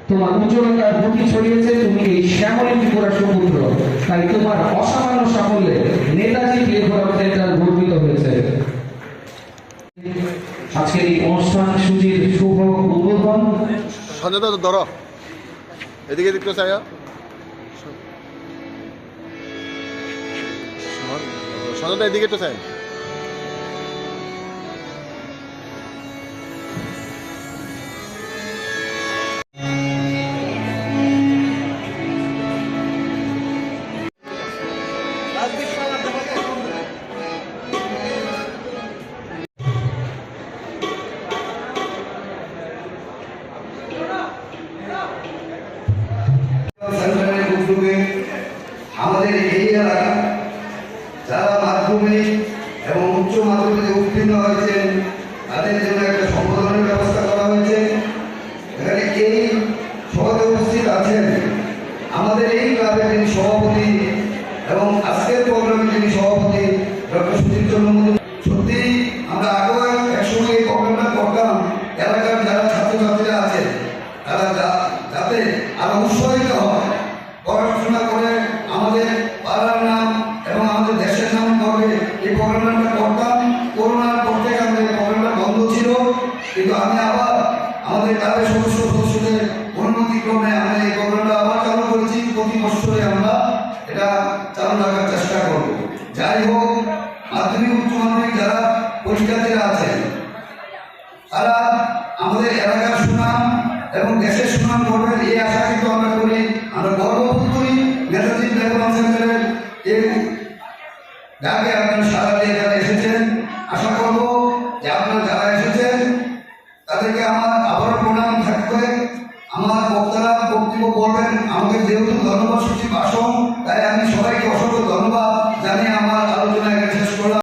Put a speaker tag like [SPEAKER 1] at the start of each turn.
[SPEAKER 1] তোমার উজ্জ্বলতার গতি ছড়িয়েছে তুমি এই শ্যামলী ত্রিপুরা সমুদ্র, তাই তোমার অসামান্য সাফল্যে নেতাজি প্লেগ্রাউন্ড সেন্টার গর্বিত হয়েছে। আজকের এই অনুষ্ঠান সূচির শুভ উদ্বোধন।
[SPEAKER 2] সঞ্জয় দা ধরো এদিকে দেখতে চাই, সঞ্জয় দা এদিকে তো চাই।
[SPEAKER 3] আমাদের এই এলাকা যারা মাধ্যমিক এবং উচ্চ মাধ্যমিকে উত্তীর্ণ হয়েছেন তাদের জন্য একটা সম্বোধনের ব্যবস্থা করা হয়েছে। এখানে এই সভাতে উপস্থিত আছেন আমাদের এই ক্লাবের যিনি সভাপতি এবং আজকের প্রোগ্রামের যিনি সভাপতি ডক্টর সুধীর চন্দ্র মজুমদার। সত্যি আমরা আগেও একসঙ্গে এই প্রোগ্রামটা করতাম, এলাকার যারা ছাত্রছাত্রীরা আছেন তারা যাতে আরো উৎসাহিত হয়, পড়াশোনা করে আমাদের পাড়ার নাম এবং আমাদের দেশের নাম করবে। এই প্রোগ্রামটা করতাম, করোনার পর থেকে আমাদের প্রোগ্রামটা বন্ধ ছিল, কিন্তু আমি আবার আমাদের ক্লাবের সদস্যদের অনুমতিক্রমে আমরা এই প্রোগ্রামটা আবার চালু করেছি। প্রতি বছরে আমরা এটা চালু রাখার চেষ্টা করব। যাই হোক, মাধ্যমিক উচ্চ মাধ্যমিক যারা পরীক্ষার্থীরা আছেন তারা আমাদের এলাকার সুনাম এবং দেশের সুনাম করবেন এই আশা কিন্তু আমরা করি। আমরা গর্ববোধ করি নেতাজি প্লেগ্রাউন্ড সেন্টারের এই ডাকে আপনারা সারা দিয়ে যারা এসেছেন। আশা করব যে আপনারা যারা এসেছেন তাদেরকে আমার আবারও প্রণাম থাকবে। আমার বক্তারা বক্তব্য বলবেন, আমাকে যেহেতু ধন্যবাদ সূচি ভাষণ, তাই আমি সবাইকে অসংখ্য ধন্যবাদ জানিয়ে আমার আলোচনা শেষ করলাম।